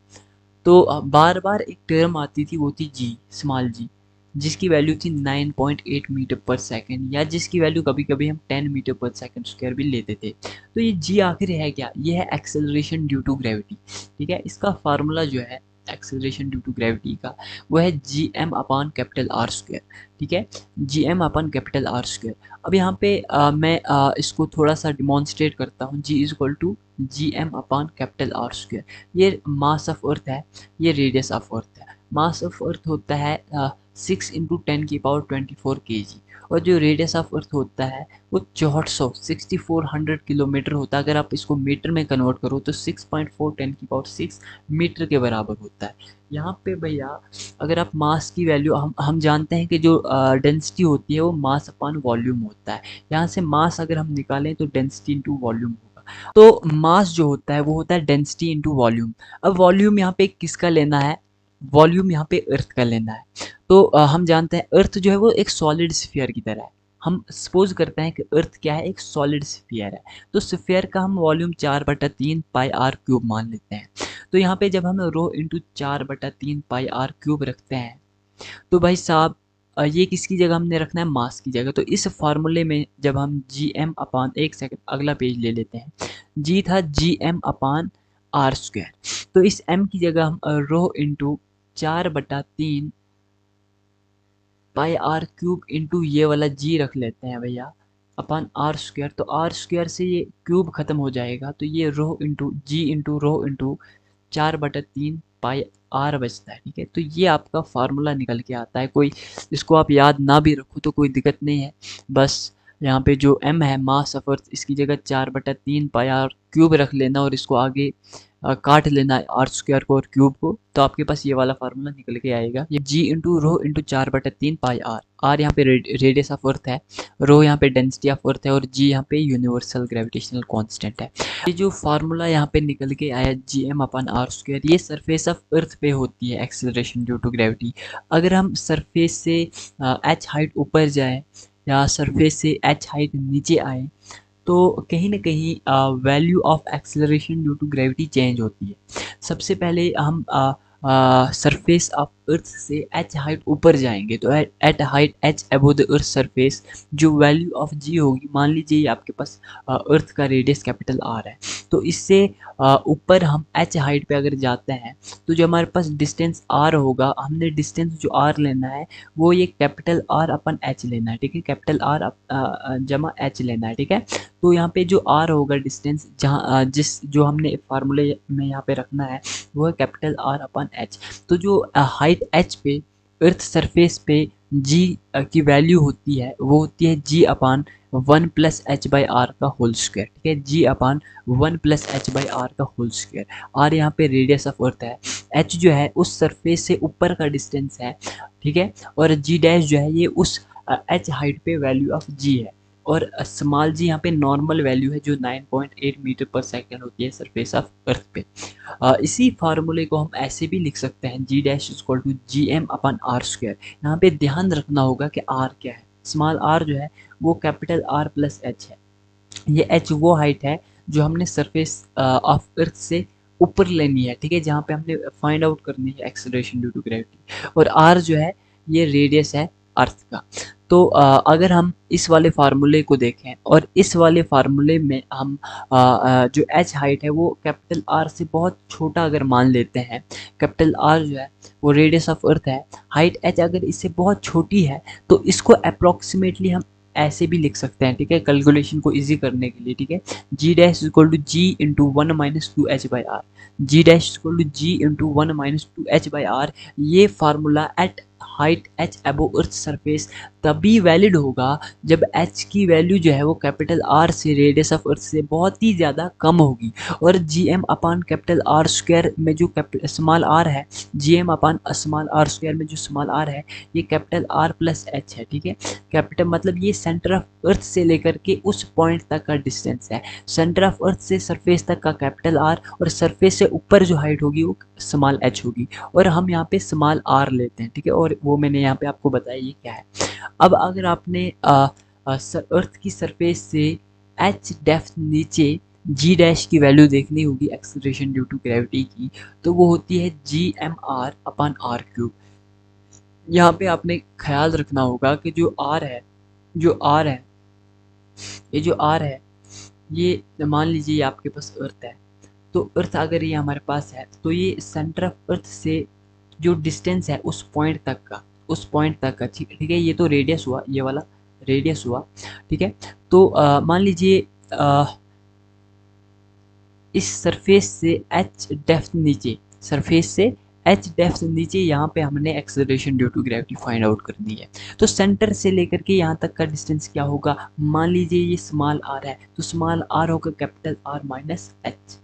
तो बार बार एक टर्म आती थी, वो थी जी, स्मॉल जी, जिसकी वैल्यू थी 9.8 मीटर पर सेकंड, या जिसकी वैल्यू कभी कभी हम 10 मीटर पर सेकंड स्क्वायर भी लेते थे। तो ये जी आखिर है क्या? ये है एक्सेलरेशन ड्यू टू ग्रेविटी, ठीक है। इसका फार्मूला जो है एक्सेलरेशन ड्यू टू ग्रेविटी का, वो है G M upon capital R square, ठीक है, G M upon capital R square. अब यहाँ पे मैं इसको थोड़ा सा डिमॉन्स्ट्रेट करता हूँ। G is equal to G M upon capital R square, ये मास ऑफ अर्थ है, ये रेडियस ऑफ अर्थ है। मास ऑफ अर्थ होता है 6 इंटू 10⁻24 kg, और जो रेडियस ऑफ अर्थ होता है वो 6400 किलोमीटर होता है। अगर आप इसको मीटर में कन्वर्ट करो तो 6.4 10⁻6 मीटर के बराबर होता है। यहाँ पे भैया अगर आप मास की वैल्यू, हम जानते हैं कि जो डेंसिटी होती है वो मास अपॉन वॉल्यूम होता है। यहाँ से मास अगर हम निकालें तो डेंसिटी इंटू वॉल्यूम होगा। तो मास जो होता है वो होता है डेंसिटी इंटू वॉल्यूम। अब वॉल्यूम यहाँ पे किसका लेना है? वॉल्यूम यहाँ पे अर्थ का लेना है। तो हम जानते हैं अर्थ जो है वो एक सॉलिड स्फीयर की तरह है। हम सपोज करते हैं कि अर्थ क्या है? एक सॉलिड स्फीयर है। तो स्फीयर का हम वॉल्यूम 4/3 पाई आर क्यूब मान लेते हैं। तो यहाँ पे जब हम rho into 4/3 pi R cube रखते हैं तो भाई साहब ये किसकी जगह हमने रखना है, मास की जगह। तो इस फार्मूले में जब हम जी एम अपान, एक सेकंड अगला पेज ले लेते हैं, जी था G M upon R square, तो इस एम की जगह हम rho into 4/3 pi R cube into ये वाला जी रख लेते हैं भैया, अपान आर स्क्वायर। तो आर स्क्वायर से ये क्यूब खत्म हो जाएगा, तो ये rho into G into rho into 4/3 pi R बचता है। ठीक है, तो ये आपका फार्मूला निकल के आता है। कोई इसको आप याद ना भी रखो तो कोई दिक्कत नहीं है, बस यहाँ पे जो एम है मास ऑफ अर्थ, इसकी जगह 4/3 पाई आर क्यूब रख लेना और इसको आगे काट लेना है आर स्क्वायर को और क्यूब को, तो आपके पास ये वाला फार्मूला निकल के आएगा। ये G into rho into 4/3 pi R, R यहाँ पे रेडियस ऑफ अर्थ है, रो यहाँ पे डेंसिटी ऑफ अर्थ है और जी यहाँ पे यूनिवर्सल ग्रेविटेशनल कांस्टेंट है। ये जो फार्मूला यहाँ पे निकल के आया G M upon R square, ये सरफेस ऑफ अर्थ पे होती है एक्सेलरेशन ड्यू टू ग्रेविटी। अगर हम सरफेस से एच हाइट ऊपर जाए या सरफेस से एच हाइट नीचे आए, तो कहीं न कहीं value of acceleration due to gravity change होती है। सबसे पहले हम सरफेस ऑफ अर्थ से एच हाइट ऊपर जाएंगे, तो at height H above the earth surface जो वैल्यू ऑफ जी होगी, मान लीजिए आपके पास अर्थ का रेडियस कैपिटल आर है, तो इससे ऊपर हम एच हाइट पे अगर जाते हैं तो जो हमारे पास डिस्टेंस आर होगा, हमने डिस्टेंस जो आर लेना है वो ये कैपिटल आर अपन एच लेना है। ठीक है, कैपिटल आर जमा एच लेना है। ठीक है, तो यहाँ पे जो आर होगा डिस्टेंस, जहाँ जिस जो हमने फार्मूले में यहाँ पे रखना है वो है कैपिटल आर अपन एच। तो जो हाइट एच पे अर्थ सरफेस पे जी की वैल्यू होती है वो होती है जी अपान 1+h/r का होल स्क्वायर। ठीक है, जी अपान 1+h/r का होल स्क्वायर। आर यहाँ पे रेडियस ऑफ अर्थ है, एच जो है उस सरफेस से ऊपर का डिस्टेंस है। ठीक है, और जी डैश जो है ये उस एच हाइट पे वैल्यू ऑफ जी है, और स्मॉल जी यहाँ पे नॉर्मल वैल्यू है जो 9.8 मीटर पर सेकेंड होती है सरफेस ऑफ अर्थ पे। इसी फार्मूले को हम ऐसे भी लिख सकते हैं, G dash equal to G M upon R square. यहाँ पे ध्यान रखना होगा कि आर क्या है, स्मॉल आर जो है वो कैपिटल आर प्लस एच है। ये एच वो हाइट है जो हमने सरफेस ऑफ अर्थ से ऊपर लेनी है। ठीक है, जहाँ पे हमने फाइंड आउट करनी है एक्सेलरेशन ड्यू टू ग्रेविटी, और आर जो है ये रेडियस है अर्थ का। तो अगर हम इस वाले फार्मूले को देखें और इस वाले फार्मूले में हम जो एच हाइट है वो कैपिटल आर से बहुत छोटा अगर मान लेते हैं, कैपिटल आर जो है वो रेडियस ऑफ अर्थ है, हाइट एच अगर इससे बहुत छोटी है, तो इसको अप्रॉक्सीमेटली हम ऐसे भी लिख सकते हैं। ठीक है, कैलकुलेशन को इजी करने के लिए। ठीक है, G dash equal to G into 1-2h/r, G dash equal to G into 1-2h/r। ये formula at height H above earth surface तभी वैलिड होगा जब एच की वैल्यू जो है वो कैपिटल आर से, रेडियस ऑफ अर्थ से बहुत ही ज़्यादा कम होगी। और G M upon capital R square में जो स्मॉल आर है, G M upon small R square में जो स्मॉल आर है ये कैपिटल आर प्लस एच है। ठीक है, कैपिटल मतलब ये सेंटर ऑफ अर्थ से लेकर के उस पॉइंट तक का डिस्टेंस है, सेंटर ऑफ अर्थ से सरफेस तक का कैपिटल आर, और सरफेस से ऊपर जो हाइट होगी वो स्मॉल एच होगी, और हम यहाँ पे स्मॉल आर लेते हैं। ठीक है, और वो मैंने यहाँ पे आपको बताया ये क्या है। अब अगर आपने अर्थ की सरफेस से एच डेप्थ नीचे जी डैश की वैल्यू देखनी होगी एक्सेलरेशन ड्यू टू ग्रेविटी की, तो वो होती है G M R upon R cube. यहाँ पे आपने ख्याल रखना होगा कि जो आर है, जो आर है, ये जो आर है, ये मान लीजिए ये आपके पास अर्थ है, तो अर्थ अगर ये हमारे पास है तो ये सेंटर ऑफ अर्थ से जो डिस्टेंस है उस पॉइंट तक का, उस पॉइंट तक का। ठीक है, ये तो रेडियस हुआ, ये वाला रेडियस हुआ। ठीक है, तो मान लीजिए इस सरफेस से एच डेप्थ नीचे, सरफेस से एच डेप्थ नीचे यहाँ पे हमने acceleration due to gravity find out करनी है। तो सेंटर से लेकर के यहाँ तक का डिस्टेंस क्या होगा, मान लीजिए ये स्मॉल आर है, तो स्मॉल आर होगा capital R minus H,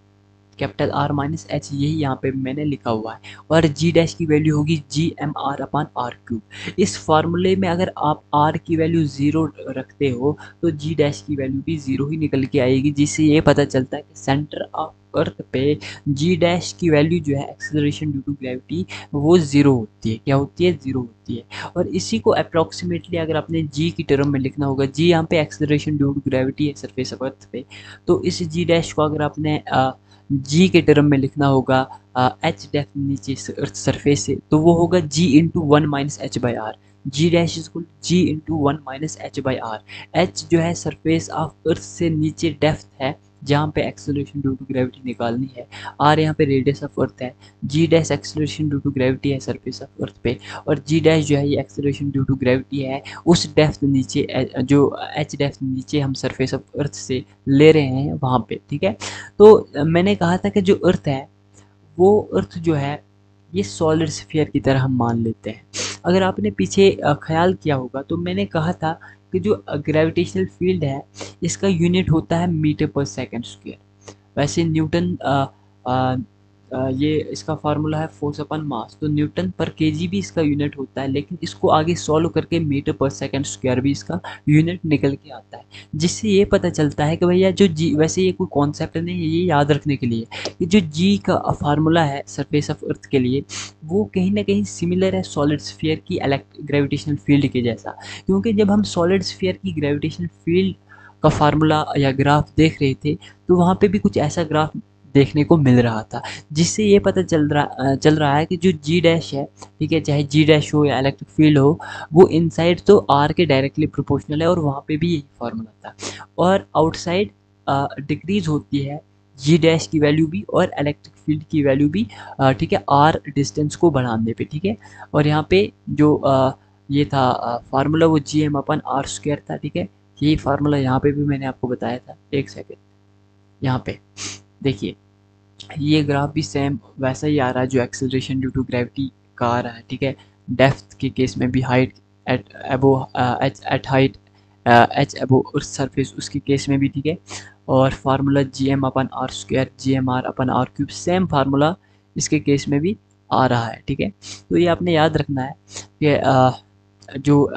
capital R minus H, यही यहाँ पे मैंने लिखा हुआ है। और जी डैश की वैल्यू होगी G M R upon R cube. इस फार्मूले में अगर आप आर की वैल्यू 0 रखते हो तो जी डैश की वैल्यू भी 0 ही निकल के आएगी, जिससे ये पता चलता है कि सेंटर ऑफ अर्थ पे जी डैश की वैल्यू जो है एक्सेलरेशन ड्यू टू ग्रेविटी वो 0 होती है। क्या होती है, 0 होती है। और इसी को अप्रॉक्सीमेटली अगर आपने जी की टर्म में लिखना होगा, जी यहाँ पे एक्सेलरेशन ड्यू टू ग्रेविटी है सरफेस ऑफ अर्थ पे, तो इस जी डैश को अगर आपने जी के टर्म में लिखना होगा एच डेप्थ नीचे अर्थ सरफेस से, तो वो होगा G into one minus H by R. G dash is equal G into one minus H by R. एच जो है सरफेस ऑफ अर्थ से नीचे डेप्थ है जहाँ पे एक्सेलरेशन ड्यू टू ग्रेविटी निकालनी है। आर यहाँ पे रेडियस ऑफ अर्थ है। G dash acceleration due to gravity है सरफेस ऑफ अर्थ पे, और जी डैश जो है ये एक्सेलरेशन ड्यू टू ग्रेविटी है उस डेप्थ नीचे जो एच डेप्थ नीचे हम सरफेस ऑफ अर्थ से ले रहे हैं वहाँ पे, ठीक है। तो मैंने कहा था कि जो अर्थ है वो अर्थ जो है ये सॉलिड स्फीयर की तरह हम मान लेते हैं। अगर आपने पीछे ख्याल किया होगा तो मैंने कहा था कि जो ग्रेविटेशनल फील्ड है इसका यूनिट होता है मीटर पर सेकंड स्क्वायर। वैसे न्यूटन ये इसका फार्मूला है फोर्स अपन मास, तो न्यूटन पर केजी भी इसका यूनिट होता है, लेकिन इसको आगे सॉल्व करके मीटर पर सेकंड स्क्वायर भी इसका यूनिट निकल के आता है, जिससे ये पता चलता है कि भैया जो जी, वैसे ये कोई कॉन्सेप्ट नहीं है, ये याद रखने के लिए कि जो जी का फार्मूला है सरफेस ऑफ अर्थ के लिए वो कहीं ना कहीं सिमिलर है सॉलिड स्फीयर की ग्रेविटेशनल फील्ड के जैसा। क्योंकि जब हम सॉलिड स्फीयर की ग्रेविटेशनल फील्ड का फार्मूला या ग्राफ देख रहे थे तो वहाँ पे भी कुछ ऐसा ग्राफ देखने को मिल रहा था, जिससे ये पता चल रहा है कि जो जी डैश है, ठीक है, चाहे जी डैश हो या इलेक्ट्रिक फील्ड हो, वो इनसाइड तो आर के डायरेक्टली प्रोपोर्शनल है और वहाँ पे भी यही फार्मूला था, और आउटसाइड डिक्रीज होती है जी डैश की वैल्यू भी और इलेक्ट्रिक फील्ड की वैल्यू भी, ठीक है, आर डिस्टेंस को बढ़ाने पे, ठीक है। और यहाँ पे जो ये था फार्मूला वो G M upon R square था, ठीक है। यही फार्मूला यहाँ पे भी मैंने आपको बताया था। एक सेकेंड, यहाँ पे देखिए ये ग्राफ भी सेम वैसा ही आ रहा है जो एक्सेलरेशन ड्यू टू ग्रेविटी का आ रहा है, ठीक है। डेप्थ के केस में भी हाइट एट एबो एच एट हाइट एच एबो अर्थ सरफेस उसके केस में भी, ठीक है। और formula G M upon R square G M R upon R cube same formula इसके केस में भी आ रहा है, ठीक है। तो ये आपने याद रखना है कि जो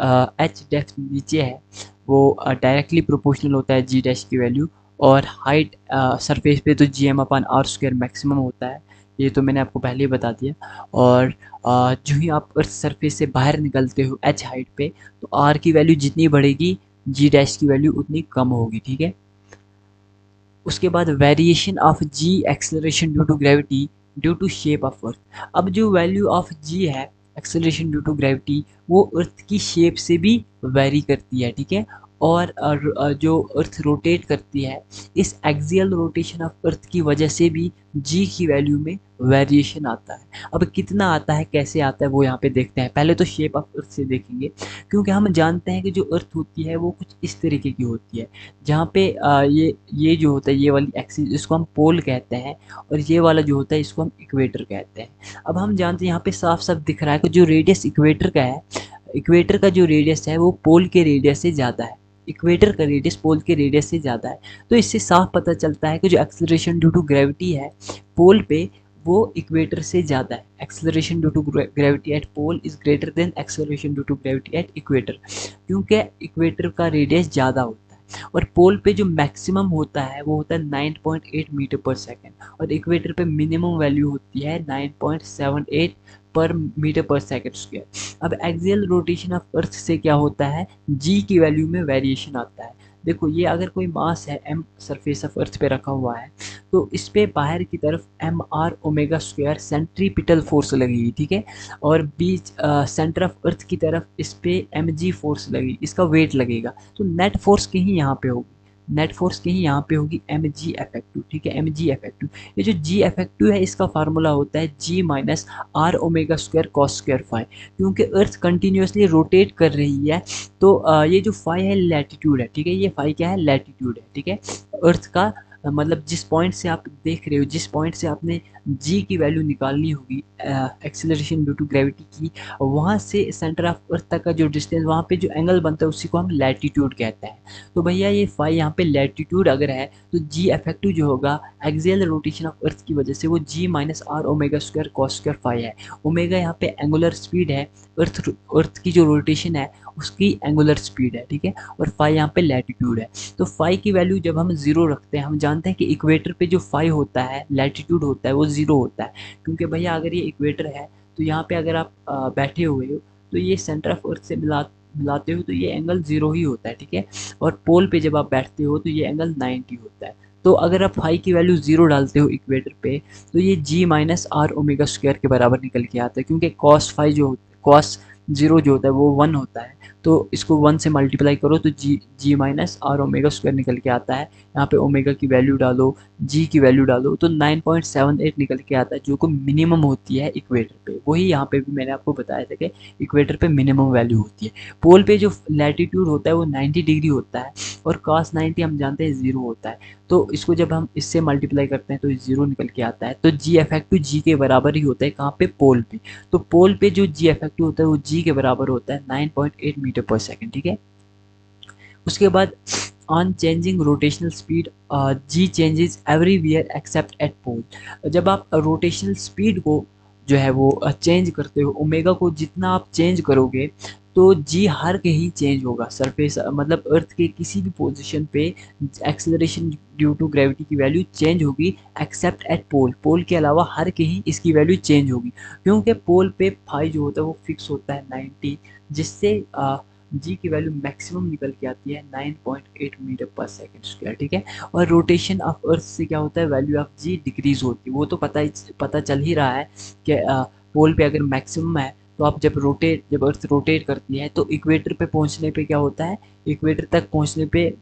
एच डेप्थ नीचे है वो डायरेक्टली प्रोपोर्शनल होता है जी डैश की वैल्यू, और हाइट सरफेस पे तो G M upon R square maximum होता है, ये तो मैंने आपको पहले ही बता दिया। और जो ही आप अर्थ सरफेस से बाहर निकलते हो एच हाइट पे, तो आर की वैल्यू जितनी बढ़ेगी जी डैश की वैल्यू उतनी कम होगी, ठीक है। उसके बाद variation of G acceleration due to gravity due to shape of earth. अब जो वैल्यू ऑफ जी है एक्सेलरेशन ड्यू टू ग्रेविटी वो अर्थ की शेप से भी वेरी करती है, ठीक है। और जो अर्थ रोटेट करती है इस एक्सियल रोटेशन ऑफ अर्थ की वजह से भी जी की वैल्यू में वेरिएशन आता है। अब कितना आता है कैसे आता है वो यहाँ पे देखते हैं। पहले तो शेप ऑफ अर्थ से देखेंगे, क्योंकि हम जानते हैं कि जो अर्थ होती है वो कुछ इस तरीके की होती है, जहाँ पे ये जो होता है ये वाली एक्सिस इसको हम पोल कहते हैं, और ये वाला जो होता है इसको हम इक्वेटर कहते हैं। अब हम जानते हैं यहाँ पे साफ साफ दिख रहा है कि जो रेडियस इक्वेटर का है, इक्वेटर का जो रेडियस है वो पोल के रेडियस से ज़्यादा है। इक्वेटर का रेडियस पोल के रेडियस से ज़्यादा है, तो इससे साफ पता चलता है कि जो एक्सेलरेशन ड्यू टू ग्रेविटी है पोल पे वो इक्वेटर से ज़्यादा है। Acceleration due to gravity at pole is greater than acceleration due to gravity at equator, क्योंकि इक्वेटर का रेडियस ज़्यादा होता है, और पोल पे जो मैक्सिमम होता है वो होता है 9.8 मीटर पर सेकेंड, और इक्वेटर पे मिनिमम वैल्यू होती है 9.78 पर मीटर पर सेकेंड स्क्वायर। अब एक्सियल रोटेशन ऑफ अर्थ से क्या होता है, जी की वैल्यू में वेरिएशन आता है। देखो ये अगर कोई मास है एम सरफेस ऑफ अर्थ पे रखा हुआ है, तो इस पे बाहर की तरफ M R omega square centripetal force लगेगी, ठीक है। और बीच सेंटर ऑफ अर्थ की तरफ इस पे एम जी फोर्स लगेगी, इसका वेट लगेगा, तो नेट फोर्स कहीं यहाँ पे होगी, नेट फोर्स कहीं यहाँ पे होगी एम जी इफेक्टिव, ठीक है, एम जी इफेक्टिव। ये जो जी इफेक्टिव है इसका फार्मूला होता है G minus R omega square cos square phi, क्योंकि अर्थ कंटिन्यूसली रोटेट कर रही है, तो ये जो फाई है लैटिट्यूड है, ठीक है, ये फाई क्या है लैटिट्यूड है, ठीक है। अर्थ का मतलब जिस पॉइंट से आप देख रहे हो, जिस पॉइंट से आपने जी की वैल्यू निकालनी होगी एक्सेलरेशन ड्यू टू ग्रेविटी की, वहाँ से सेंटर ऑफ अर्थ तक का जो डिस्टेंस वहाँ पे जो एंगल बनता है उसी को हम लैटिट्यूड कहते हैं। तो भैया ये फाई यहाँ पे लैटिट्यूड अगर है तो जी इफेक्टिव जो होगा एक्सियल रोटेशन ऑफ अर्थ की वजह से वो G minus R omega square cos square phi है। ओमेगा यहाँ पे एंगुलर स्पीड है, अर्थ की जो रोटेशन है उसकी एंगुलर स्पीड है, ठीक है, और फाई यहाँ पे लैटिट्यूड है। तो फाई की वैल्यू जब हम जीरो रखते हैं, हम जानते हैं कि इक्वेटर पे जो फाई होता है लैटिट्यूड होता है वो जीरो होता है, क्योंकि भैया अगर ये इक्वेटर है तो यहाँ पे अगर आप बैठे हुए हो तो ये सेंटर ऑफ अर्थ से मिलाते हो तो ये एंगल जीरो ही होता है, ठीक है। और पोल पे जब आप बैठते हो तो ये एंगल 90 होता है। तो अगर आप फाई की वैल्यू 0 डालते हो इक्वेटर पे, तो ये जी माइनस आर ओमेगा स्क्वायर के बराबर निकल के आता है, क्योंकि कॉस फाई जो कॉस 0 जो होता है वो 1 होता है, तो इसको 1 से मल्टीप्लाई करो तो जी माइनस आर ओमेगा स्क्वायर निकल के आता है। यहाँ पे ओमेगा की वैल्यू डालो, जी की वैल्यू डालो, तो 9.78 निकल के आता है, जो को मिनिमम होती है इक्वेटर पे। वही यहाँ पे भी मैंने आपको बताया था कि इक्वेटर पे मिनिमम वैल्यू होती है। पोल पे जो लैटिट्यूड होता है वो 90 डिग्री होता है, और cos 90 हम जानते हैं 0 होता है। तो इसको जब हम इससे मल्टीप्लाई करते हैं तो 0 निकल के आता है। तो जी इफेक्टिव जी के बराबर ही होता है, कहाँ पे? पोल पे। तो पोल पे जो जी इफेक्टिव होता है वो जी के बराबर होता है 9.8 मीटर पर सेकेंड, ठीक है। उसके बाद on changing rotational speed G changes everywhere except at pole. जब आप रोटेशनल स्पीड को जो है वो चेंज करते हो, ओमेगा को जितना आप चेंज करोगे तो जी हर कहीं चेंज होगा। सरफेस मतलब अर्थ के किसी भी पोजीशन पे एक्सेलरेशन ड्यू टू ग्रेविटी की वैल्यू चेंज होगी, एक्सेप्ट एट पोल। पोल के अलावा हर कहीं इसकी वैल्यू चेंज होगी, क्योंकि पोल पे फाई जो होता है वो फिक्स होता है 90, जिससे जी की वैल्यू मैक्सिमम निकल के आती है 9.8 मीटर पर सेकेंड स्क्वायर, ठीक है। और रोटेशन ऑफ अर्थ से क्या होता है? वैल्यू ऑफ जी डिक्रीज होती है। वो तो पता चल ही रहा है कि पोल पे अगर मैक्सिमम है तो आप जब अर्थ रोटेट करती है तो इक्वेटर पे पहुंचने पे क्या होता है? इक्वेटर तक पहुंचने पे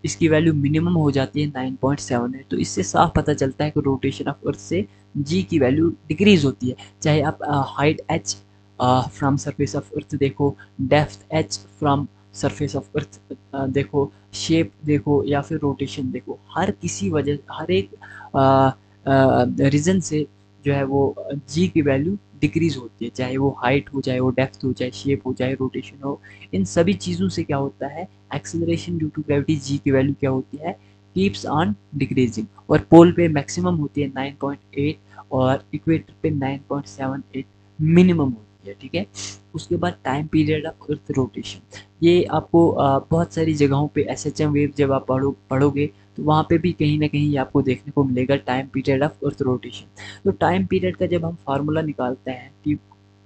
इसकी वैल्यू मिनिमम हो जाती है 9.7 है। तो इससे साफ पता चलता है कि रोटेशन ऑफ अर्थ से जी की वैल्यू डिक्रीज होती है। चाहे आप height H from surface of earth देखो, depth H from surface of earth देखो, शेप देखो, या फिर रोटेशन देखो, हर एक रीजन से जो है वो जी की वैल्यू डिक्रीज होती है, चाहे वो हाइट हो, चाहे वो डेप्थ हो, चाहे शेप हो, चाहे रोटेशन हो। इन सभी चीज़ों से क्या होता है? Acceleration due to gravity G की वैल्यू क्या होती है? Keeps on decreasing. और पोल पे मैक्सिमम होती है 9.8 और इक्वेटर पे 9.78 मिनिमम होती है, ठीक है। उसके बाद time period of earth rotation, ये आपको बहुत सारी जगहों पे एसएचएम वेव जब आप पढ़ोगे तो वहाँ पे भी कहीं ना कहीं आपको देखने को मिलेगा time period of earth rotation. तो टाइम पीरियड का जब हम फार्मूला निकालते हैं,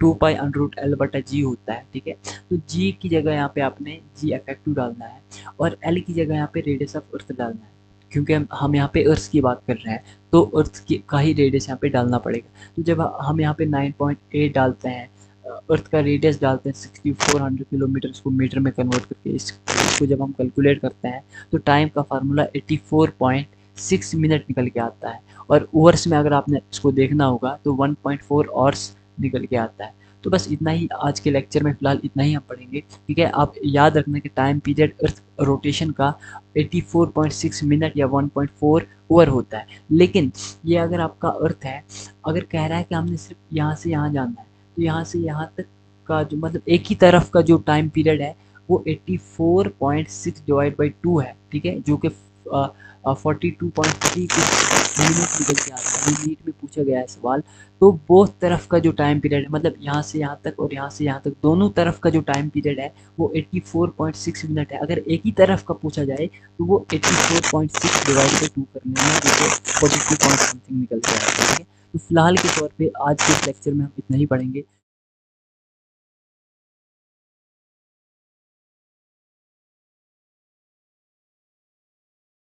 2 पाई अंडर रूट एल बटा जी होता है, ठीक है। तो जी की जगह यहाँ पे आपने जी इफेक्टिव डालना है, और एल की जगह यहाँ पे रेडियस ऑफ अर्थ डालना है, क्योंकि हम यहाँ पे अर्थ की बात कर रहे हैं, तो अर्थ की का ही रेडियस यहाँ पे डालना पड़ेगा। तो जब हम यहाँ पे 9.8 डालते हैं, अर्थ का रेडियस डालते हैं 6400 किलोमीटर, इसको मीटर में कन्वर्ट करके इसको जब हम कैलकुलेट करते हैं तो टाइम का फार्मूला 84.6 मिनट निकल के आता है। और ओवर्स में अगर आपने इसको देखना होगा तो 1.4 आवर्स निकल के आता है। तो बस इतना ही आज के लेक्चर में, फिलहाल इतना ही हम पढ़ेंगे, ठीक है। आप याद रखना कि टाइम पीरियड अर्थ रोटेशन का 84.6 मिनट या 1.4 ओवर होता है। लेकिन ये अगर आपका अर्थ है, अगर कह रहा है कि हमने सिर्फ यहाँ से यहाँ जाना है, तो यहाँ से यहाँ तक का जो मतलब एक ही तरफ का जो टाइम पीरियड है वो 84.6 डिवाइड बाई 2 है, ठीक है, जो कि 42.3 मिनट निकल के आता है। ये नीट में पूछा गया है सवाल। तो बोथ तरफ का जो टाइम पीरियड है, मतलब यहाँ से यहाँ तक और यहाँ से यहाँ तक, दोनों तरफ का जो टाइम पीरियड है वो 84.6 मिनट है। अगर एक ही तरफ का पूछा जाए तो वो 84.6 डिवाइड बाई 2 करने में जैसे 42 पॉइंट समथिंग निकल के आता है, ठीक है। तो फिलहाल के तौर पे आज के इस लेक्चर में हम इतना ही पढ़ेंगे।